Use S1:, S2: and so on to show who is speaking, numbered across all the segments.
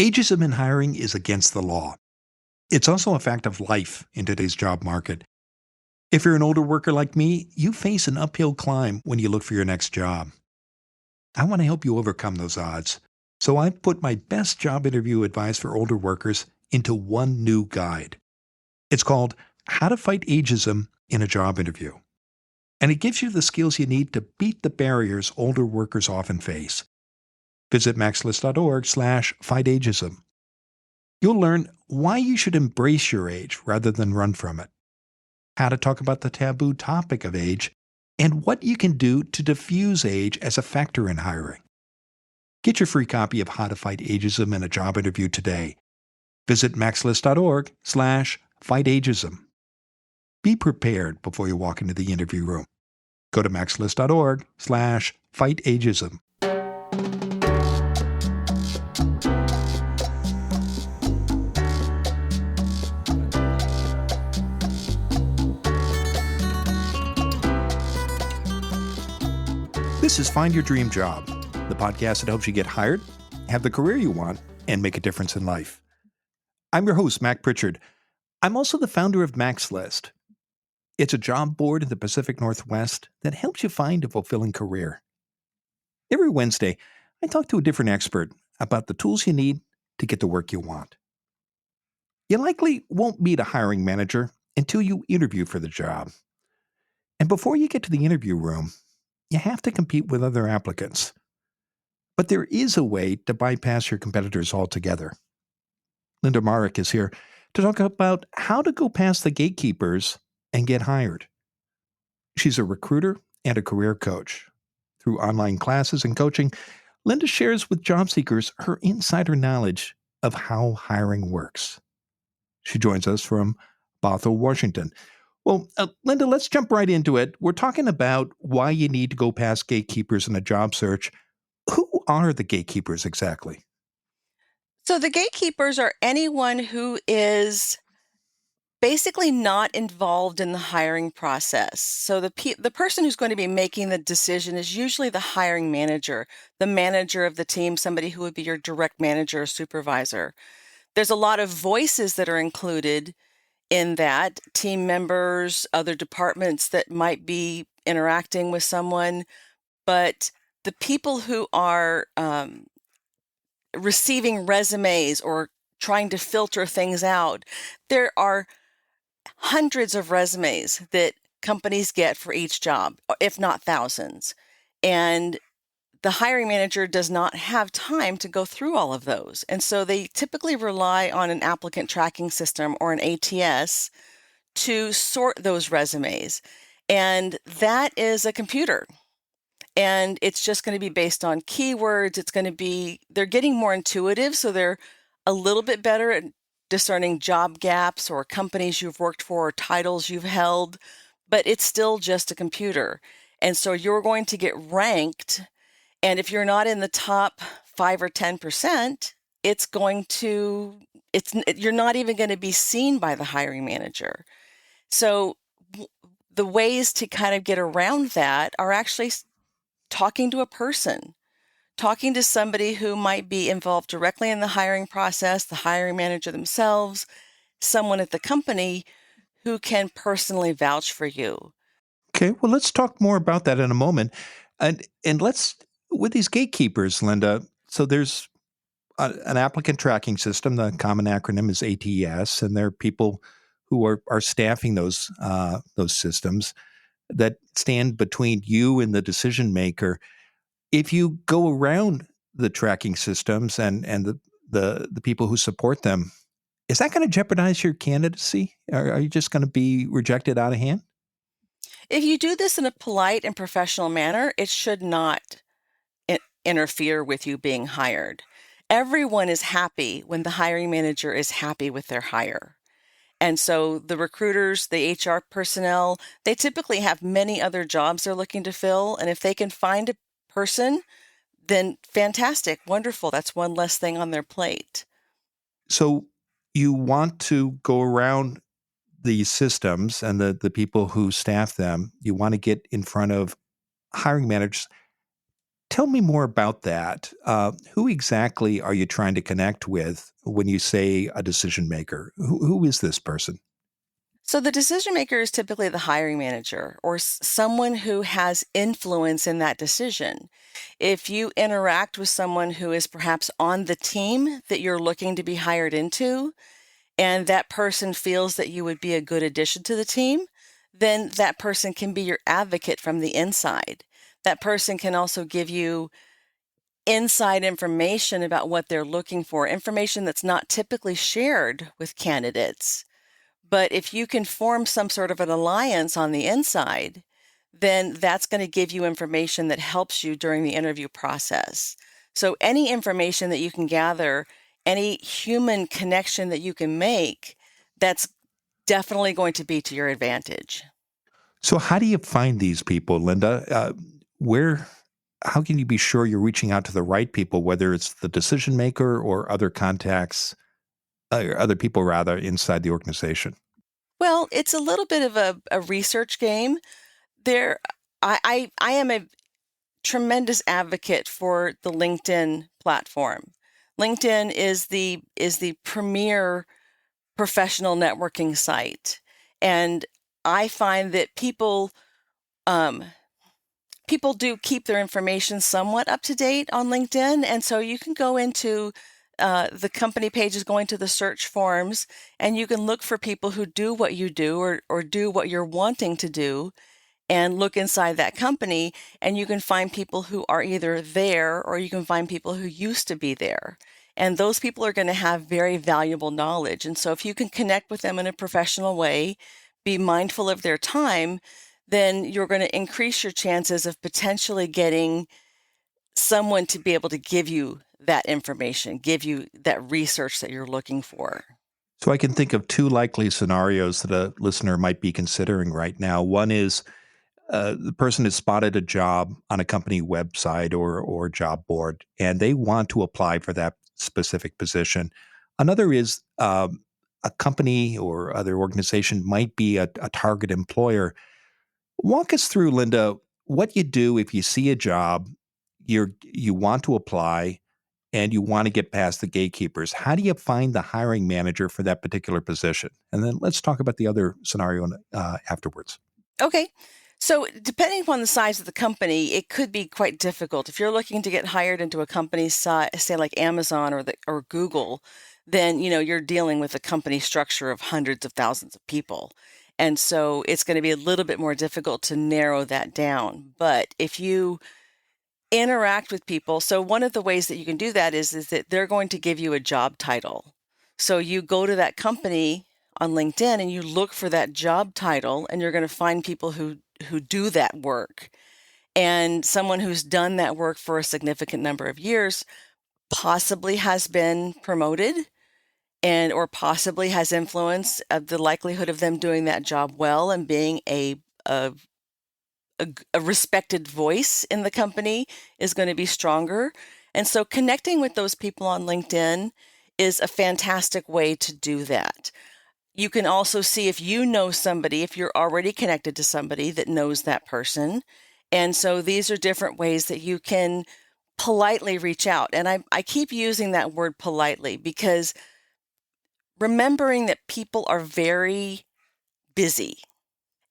S1: Ageism in hiring is against the law. It's also a fact of life in today's job market. If you're an older worker like me, you face an uphill climb when you look for your next job. I want to help you overcome those odds. So I've put my best job interview advice for older workers into one new guide. It's called How to Fight Ageism in a Job Interview. And it gives you the skills you need to beat the barriers older workers often face. Visit maxlist.org/fightageism. You'll learn why you should embrace your age rather than run from it, how to talk about the taboo topic of age, and what you can do to diffuse age as a factor in hiring. Get your free copy of How to Fight Ageism in a Job Interview today. Visit maxlist.org/fightageism. Be prepared before you walk into the interview room. Go to maxlist.org/fightageism. This is Find Your Dream Job, the podcast that helps you get hired, have the career you want, and make a difference in life. I'm your host, Mac Pritchard. I'm also the founder of Mac's List. It's a job board in the Pacific Northwest that helps you find a fulfilling career. Every Wednesday, I talk to a different expert about the tools you need to get the work you want. You likely won't meet a hiring manager until you interview for the job. And before you get to the interview room, you have to compete with other applicants. But there is a way to bypass your competitors altogether. Linda Marak is here to talk about how to go past the gatekeepers and get hired. She's a recruiter and a career coach. Through online classes and coaching, Linda shares with job seekers her insider knowledge of how hiring works. She joins us from Bothell, Washington. Well, Linda, let's jump right into it. We're talking about why you need to go past gatekeepers in a job search. Who are the gatekeepers exactly?
S2: So the gatekeepers are anyone who is basically not involved in the hiring process. So the person who's going to be making the decision is usually the hiring manager, the manager of the team, somebody who would be your direct manager or supervisor. There's a lot of voices that are included in that, team members, other departments that might be interacting with someone, but the people who are receiving resumes or trying to filter things out, there are hundreds of resumes that companies get for each job, if not thousands. And the hiring manager does not have time to go through all of those. And so they typically rely on an applicant tracking system or an ATS to sort those resumes. And that is a computer. And it's just going to be based on keywords. They're getting more intuitive, so they're a little bit better at discerning job gaps or companies you've worked for or titles you've held, but it's still just a computer. And so you're going to get ranked. And if you're not in the top 5 or 10%, you're not even going to be seen by the hiring manager. So the ways to kind of get around that are actually talking to a person, talking to somebody who might be involved directly in the hiring process, the hiring manager themselves, someone at the company who can personally vouch for you.
S1: Okay, well, let's talk more about that in a moment. And let's, with these gatekeepers, Linda, so there's an applicant tracking system. The common acronym is ATS, and there are people who are staffing those systems that stand between you and the decision maker. If you go around the tracking systems and the people who support them, is that going to jeopardize your candidacy? Are you just going to be rejected out of hand?
S2: If you do this in a polite and professional manner, it should not interfere with you being hired. Everyone is happy when the hiring manager is happy with their hire. And so the recruiters, the HR personnel, they typically have many other jobs they're looking to fill. And if they can find a person, then fantastic, wonderful. That's one less thing on their plate.
S1: So you want to go around these systems and the people who staff them. You want to get in front of hiring managers. Tell me more about that. Who exactly are you trying to connect with when you say a decision maker? Who is this person?
S2: So the decision maker is typically the hiring manager or someone who has influence in that decision. If you interact with someone who is perhaps on the team that you're looking to be hired into, and that person feels that you would be a good addition to the team, then that person can be your advocate from the inside. That person can also give you inside information about what they're looking for, information that's not typically shared with candidates. But if you can form some sort of an alliance on the inside, then that's going to give you information that helps you during the interview process. So any information that you can gather, any human connection that you can make, that's definitely going to be to your advantage.
S1: So, how do you find these people, Linda? Where, how can you be sure you're reaching out to the right people, whether it's the decision maker or other contacts, or other people rather inside the organization?
S2: Well, it's a little bit of a research game. There, I am a tremendous advocate for the LinkedIn platform. LinkedIn is the premier professional networking site, and I find that um, people do keep their information somewhat up to date on LinkedIn, and so you can go into the company pages, go into the search forms, and you can look for people who do what you do or do what you're wanting to do and look inside that company, and you can find people who are either there or you can find people who used to be there. And those people are going to have very valuable knowledge. And so if you can connect with them in a professional way, be mindful of their time, then you're going to increase your chances of potentially getting someone to be able to give you that information, give you that research that you're looking for.
S1: So, I can think of two likely scenarios that a listener might be considering right now. One is the person has spotted a job on a company website or job board, and they want to apply for that specific position. Another is a company or other organization might be a target employer. Walk us through, Linda, what you do if you see a job, you want to apply, and you want to get past the gatekeepers. How do you find the hiring manager for that particular position? And then let's talk about the other scenario afterwards.
S2: Okay. So, depending upon the size of the company, it could be quite difficult. If you're looking to get hired into a company size, say like Amazon or Google, then you're dealing with a company structure of hundreds of thousands of people. And so it's going to be a little bit more difficult to narrow that down. But if you interact with people, so one of the ways that you can do that is that they're going to give you a job title. So you go to that company on LinkedIn and you look for that job title, and you're going to find people who do that work. And someone who's done that work for a significant number of years possibly has been promoted and or possibly has influence of the likelihood of them doing that job well and being a respected voice in the company is going to be stronger. And so connecting with those people on LinkedIn is a fantastic way to do that. You can also see if you know somebody, if you're already connected to somebody that knows that person. And so these are different ways that you can politely reach out. And I keep using that word politely because remembering that people are very busy.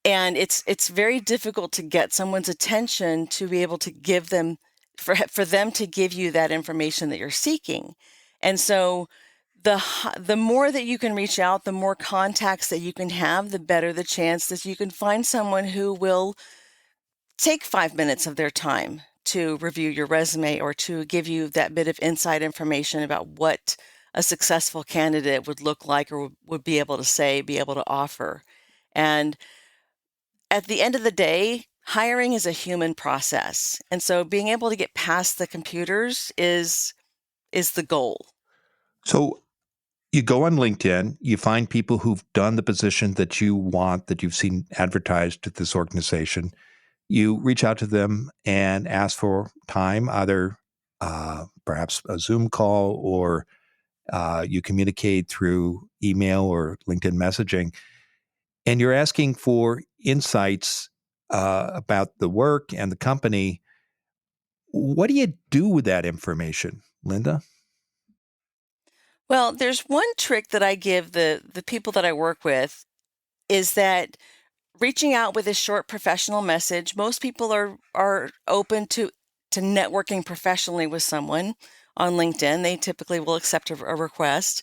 S2: And it's very difficult to get someone's attention to be able to give them for them to give you that information that you're seeking. And so the more that you can reach out, the more contacts that you can have, the better the chance that you can find someone who will take 5 minutes of their time to review your resume or to give you that bit of inside information about what a successful candidate would look like or would be able to say, be able to offer. And at the end of the day, hiring is a human process. And so being able to get past the computers is the goal.
S1: So, you go on LinkedIn, you find people who've done the position that you want, that you've seen advertised at this organization. You reach out to them and ask for time, either perhaps a Zoom call or you communicate through email or LinkedIn messaging. And you're asking for insights about the work and the company. What do you do with that information, Linda?
S2: Well, there's one trick that I give the people that I work with is that reaching out with a short professional message. Most people are open to networking professionally with someone on LinkedIn. They typically will accept a request.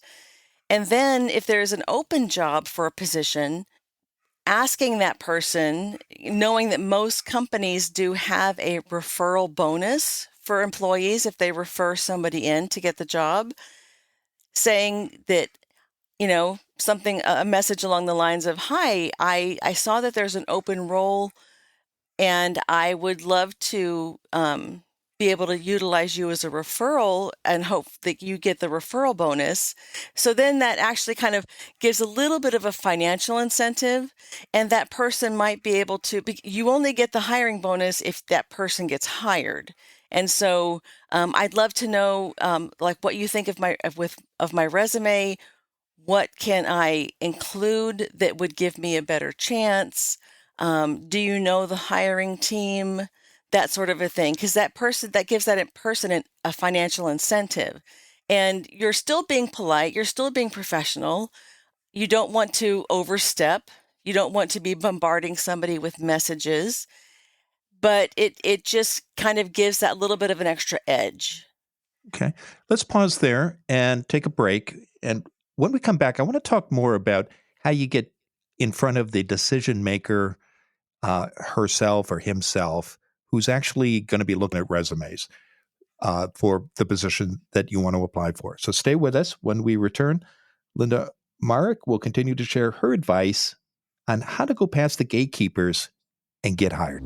S2: And then if there's an open job for a position, asking that person, knowing that most companies do have a referral bonus for employees if they refer somebody in to get the job, saying that, something, a message along the lines of, "Hi, I saw that there's an open role and I would love to be able to utilize you as a referral and hope that you get the referral bonus." So then that actually kind of gives a little bit of a financial incentive, and that person might be able to, you only get the hiring bonus if that person gets hired. And so I'd love to know like what you think of my resume. What can I include that would give me a better chance? Do you know the hiring team? That sort of a thing. Because that gives that person a financial incentive. And you're still being polite, you're still being professional. You don't want to overstep. You don't want to be bombarding somebody with messages, but it just kind of gives that little bit of an extra edge.
S1: Okay. Let's pause there and take a break. And when we come back, I want to talk more about how you get in front of the decision maker herself or himself who's actually going to be looking at resumes for the position that you want to apply for. So stay with us. When we return, Linda Marak will continue to share her advice on how to go past the gatekeepers and get hired.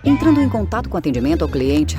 S3: Entrando em contato com atendimento ao cliente.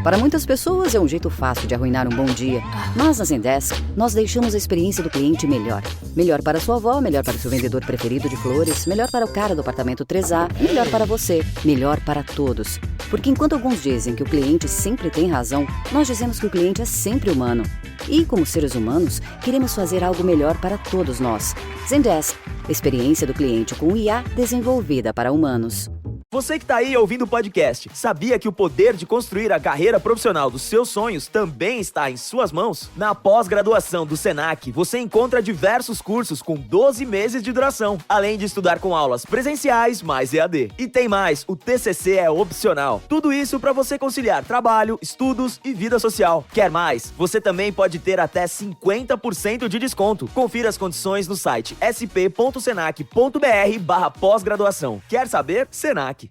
S3: Para muitas pessoas é um jeito fácil de arruinar um bom dia. Mas na Zendesk, nós deixamos a experiência do cliente melhor. Melhor para sua avó, melhor para o seu vendedor preferido de flores, melhor para o cara do apartamento 3A, melhor para você, melhor para todos. Porque enquanto alguns dizem que o cliente sempre tem razão, nós dizemos que o cliente é sempre humano. E, como seres humanos, queremos fazer algo melhor para todos nós. Zendesk, experiência do cliente com IA desenvolvida para humanos.
S4: Você que está aí ouvindo o podcast, sabia que o poder de construir a carreira profissional dos seus sonhos também está em suas mãos? Na pós-graduação do Senac, você encontra diversos cursos com 12 meses de duração, além de estudar com aulas presenciais mais EAD. E tem mais, o TCC é opcional. Tudo isso para você conciliar trabalho, estudos e vida social. Quer mais? Você também pode ter até 50% de desconto. Confira as condições no site sp.senac.br/pós-graduação. Quer saber? Senac.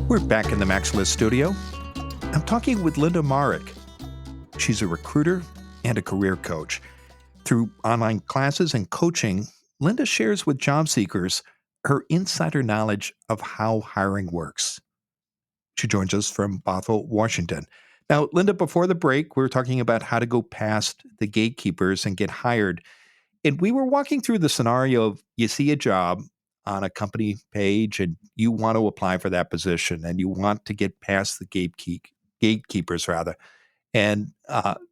S1: We're back in the Maxwell studio. I'm talking with Linda Marak. She's a recruiter and a career coach. Through online classes and coaching, Linda shares with job seekers her insider knowledge of how hiring works. She joins us from Bothell, Washington. Now, Linda, before the break, we were talking about how to go past the gatekeepers and get hired. And we were walking through the scenario of you see a job on a company page and you want to apply for that position and you want to get past the gatekeepers rather. And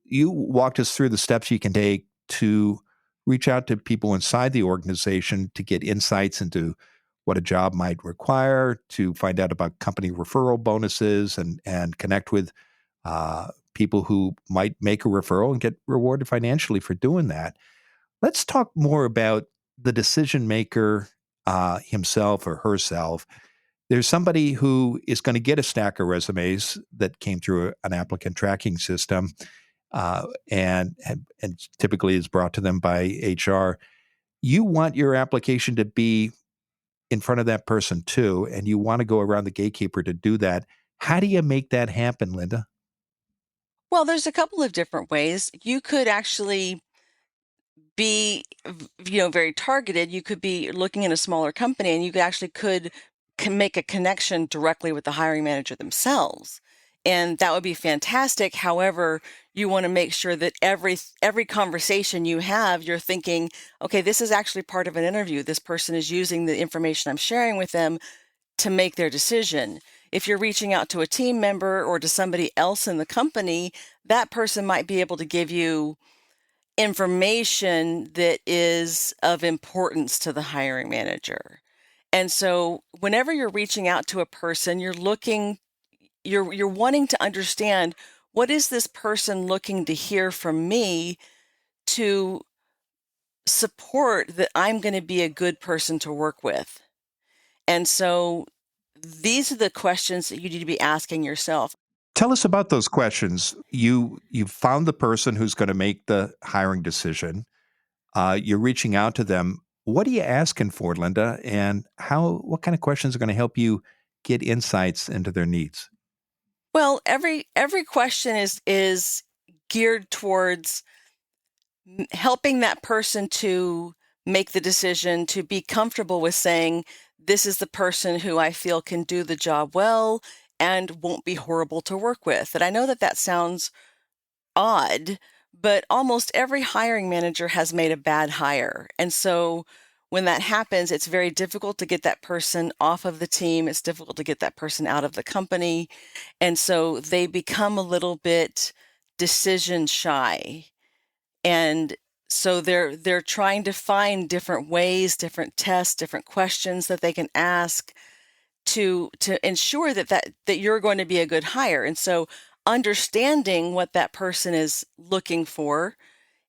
S1: you walked us through the steps you can take to reach out to people inside the organization to get insights into what a job might require, to find out about company referral bonuses and connect with people who might make a referral and get rewarded financially for doing that. Let's talk more about the decision maker himself or herself. There's somebody who is going to get a stack of resumes that came through an applicant tracking system and typically is brought to them by HR. You want your application to be in front of that person too, and you want to go around the gatekeeper to do that. How do you make that happen, Linda?
S2: Well, there's a couple of different ways. You could actually be, very targeted. You could be looking in a smaller company and you actually can make a connection directly with the hiring manager themselves. And that would be fantastic. However, you want to make sure that every conversation you have, you're thinking, okay, this is actually part of an interview. This person is using the information I'm sharing with them to make their decision. If you're reaching out to a team member or to somebody else in the company, that person might be able to give you information that is of importance to the hiring manager. And so whenever you're reaching out to a person, you're wanting to understand, what is this person looking to hear from me to support that I'm going to be a good person to work with? And so these are the questions that you need to be asking yourself.
S1: Tell us about those questions. You found the person who's going to make the hiring decision. You're reaching out to them. What are you asking for, Linda? And what kind of questions are going to help you get insights into their needs?
S2: Well, every question is geared towards helping that person to make the decision, to be comfortable with saying, this is the person who I feel can do the job well and won't be horrible to work with. And I know that sounds odd, but almost every hiring manager has made a bad hire. And so when that happens, it's very difficult to get that person off of the team. It's difficult to get that person out of the company. And so they become a little bit decision shy. And so they're trying to find different ways, different tests, different questions that they can ask to ensure that you're going to be a good hire. And so understanding what that person is looking for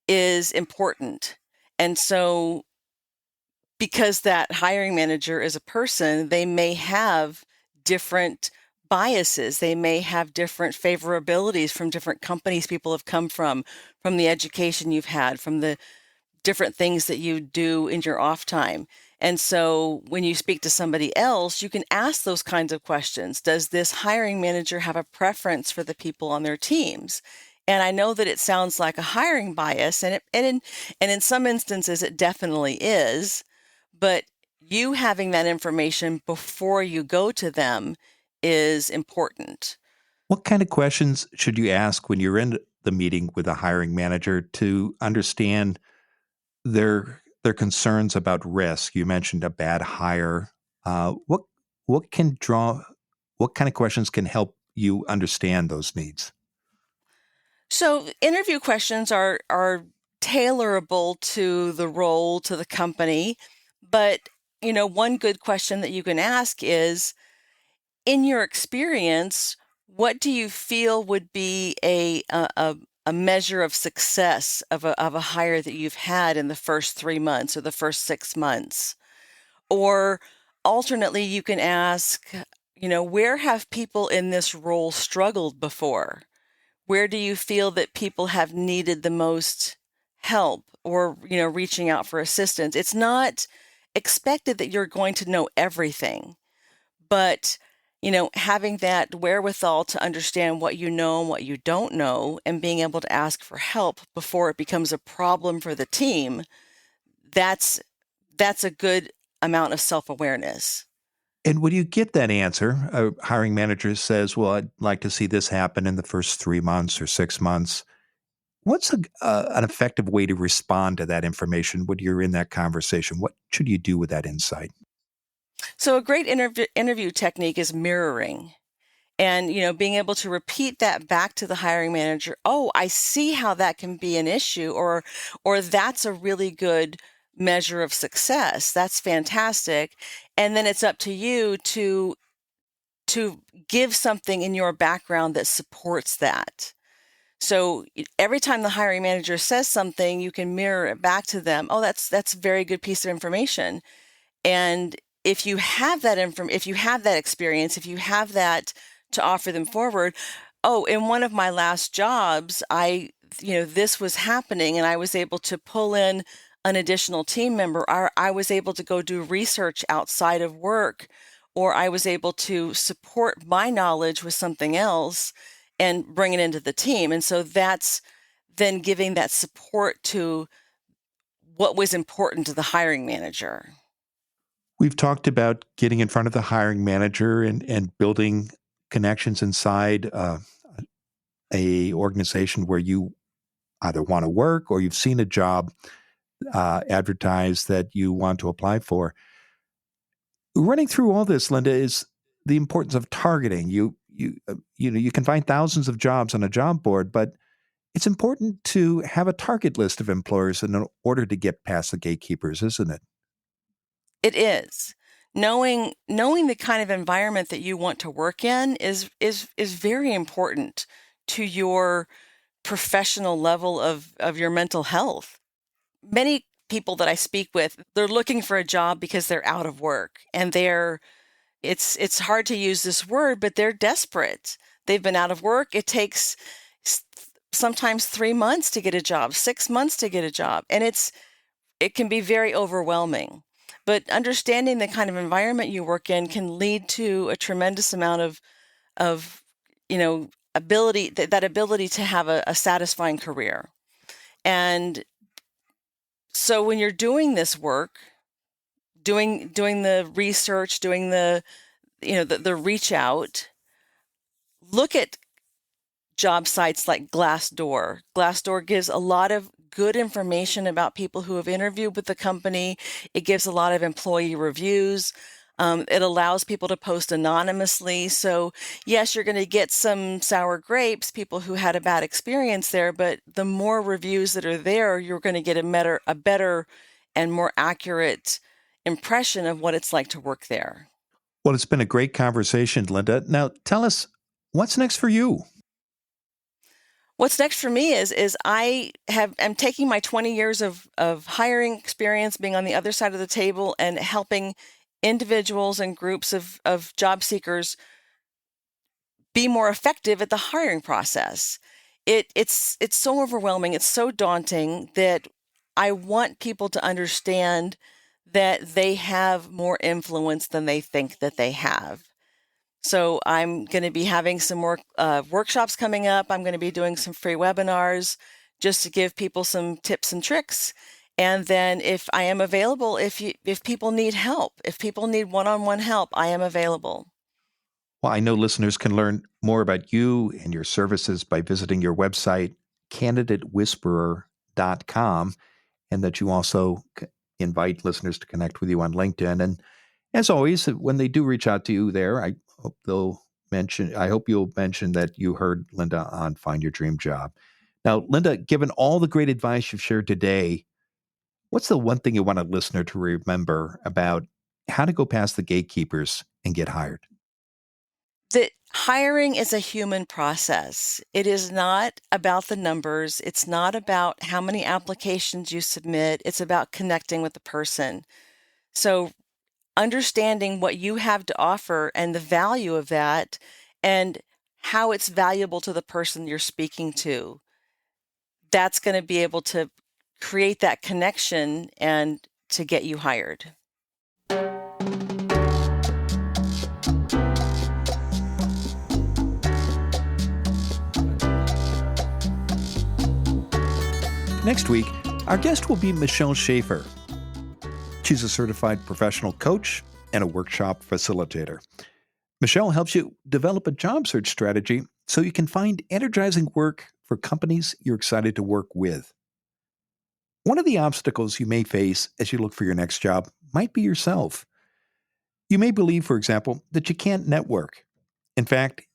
S2: is important. And so because that hiring manager is a person, they may have different biases. They may have different favorabilities from different companies people have come from the education you've had, from the different things that you do in your off time. And so when you speak to somebody else, you can ask those kinds of questions. Does this hiring manager have a preference for the people on their teams? And I know that it sounds like a hiring bias, and in some instances it definitely is, but you having that information before you go to them is important.
S1: What kind of questions should you ask when you're in the meeting with a hiring manager to understand their concerns about risk? You mentioned a bad hire. What kind of questions can help you understand those needs?
S2: So interview questions are tailorable to the role, to the company. But, one good question that you can ask is, in your experience, what do you feel would be a measure of success of a hire that you've had in the first 3 months or the first 6 months? Or alternately, you can ask, where have people in this role struggled before? Where do you feel that people have needed the most help or, reaching out for assistance? It's not expected that you're going to know everything, but, having that wherewithal to understand what you know and what you don't know and being able to ask for help before it becomes a problem for the team, that's a good amount of self-awareness.
S1: And when you get that answer, a hiring manager says, well, I'd like to see this happen in the first 3 months or 6 months. What's an effective way to respond to that information when you're in that conversation? What should you do with that insight?
S2: So a great interview technique is mirroring. And, being able to repeat that back to the hiring manager. Oh, I see how that can be an issue, or that's a really good measure of success. That's fantastic. And then it's up to you to give something in your background that supports that. So every time the hiring manager says something, you can mirror it back to them. Oh, that's a very good piece of information. And if you have that if you have that experience, if you have that to offer them forward, oh, in one of my last jobs, this was happening and I was able to pull in an additional team member, or I was able to go do research outside of work, or I was able to support my knowledge with something else and bring it into the team. And so that's then giving that support to what was important to the hiring manager.
S1: We've talked about getting in front of the hiring manager and building connections inside a organization where you either want to work or you've seen a job advertised that you want to apply for. Running through all this, Linda, is the importance of targeting. You can find thousands of jobs on a job board, but it's important to have a target list of employers in order to get past the gatekeepers, isn't it?
S2: It is. Knowing the kind of environment that you want to work in is very important to your professional level of your mental health. Many people that I speak with, they're looking for a job because they're out of work, and it's hard to use this word, but they're desperate. They've been out of work. It takes sometimes 3 months to get a job, 6 months to get a job, and it can be very overwhelming. But understanding the kind of environment you work in can lead to a tremendous amount of ability, that ability to have a satisfying career. And so when you're doing this work, doing the research, doing the reach out, look at job sites like Glassdoor. Glassdoor gives a lot of good information about people who have interviewed with the company. It gives a lot of employee reviews. It allows people to post anonymously. So yes, you're going to get some sour grapes, people who had a bad experience there, but the more reviews that are there, you're going to get a better and more accurate impression of what it's like to work there.
S1: Well, it's been a great conversation, Linda. Now, tell us, what's next for you?
S2: What's next for me is I'm taking my 20 years of hiring experience, being on the other side of the table and helping individuals and groups of job seekers be more effective at the hiring process. It's so overwhelming. It's so daunting that I want people to understand that they have more influence than they think that they have. So I'm going to be having some more workshops coming up. I'm going to be doing some free webinars just to give people some tips and tricks. And then if I am available, if people need help, if people need one-on-one help, I am available.
S1: Well, I know listeners can learn more about you and your services by visiting your website, candidatewhisperer.com, and that you also invite listeners to connect with you on LinkedIn. And as always, when they do reach out to you there, I hope you'll mention that you heard Linda on Find Your Dream Job. Now, Linda, given all the great advice you've shared today, what's the one thing you want a listener to remember about how to go past the gatekeepers and get hired?
S2: That hiring is a human process. It is not about the numbers. It's not about how many applications you submit. It's about connecting with the person. So understanding what you have to offer and the value of that and how it's valuable to the person you're speaking to, that's going to be able to create that connection and to get you hired.
S1: Next week, our guest will be Michelle Schaefer. She's a certified professional coach and a workshop facilitator. Michelle helps you develop a job search strategy so you can find energizing work for companies you're excited to work with. One of the obstacles you may face as you look for your next job might be yourself. You may believe, for example, that you can't network. In fact,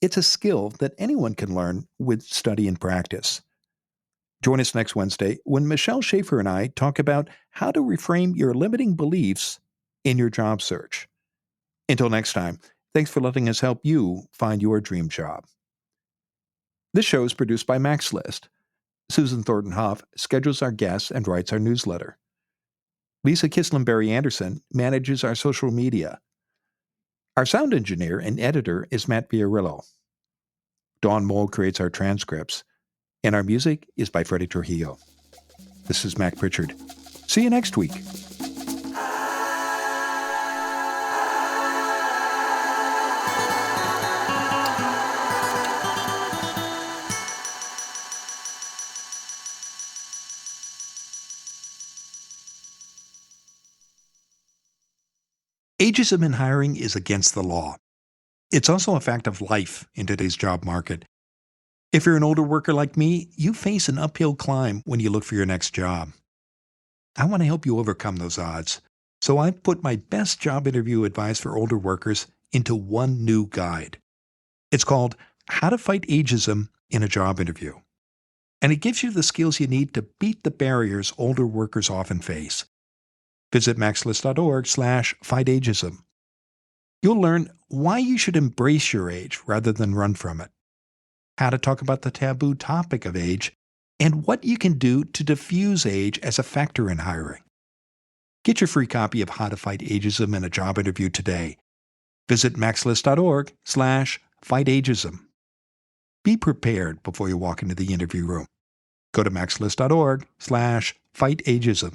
S1: it's a skill that anyone can learn with study and practice. Join us next Wednesday when Michelle Schaefer and I talk about how to reframe your limiting beliefs in your job search. Until next time, thanks for letting us help you find your dream job. This show is produced by Max List. Susan Thornton Hoff schedules our guests and writes our newsletter. Lisa Kislenberry Anderson manages our social media. Our sound engineer and editor is Matt Fiorillo. Dawn Mole creates our transcripts. And our music is by Freddie Trujillo. This is Mac Pritchard. See you next week. Ageism in hiring is against the law. It's also a fact of life in today's job market. If you're an older worker like me, you face an uphill climb when you look for your next job. I want to help you overcome those odds. So I've put my best job interview advice for older workers into one new guide. It's called How to Fight Ageism in a Job Interview. And it gives you the skills you need to beat the barriers older workers often face. Visit maxlist.org/fightageism. You'll learn why you should embrace your age rather than run from it, how to talk about the taboo topic of age, and what you can do to diffuse age as a factor in hiring. Get your free copy of How to Fight Ageism in a Job Interview today. Visit maxlist.org/fightageism. Be prepared before you walk into the interview room. Go to maxlist.org/fightageism.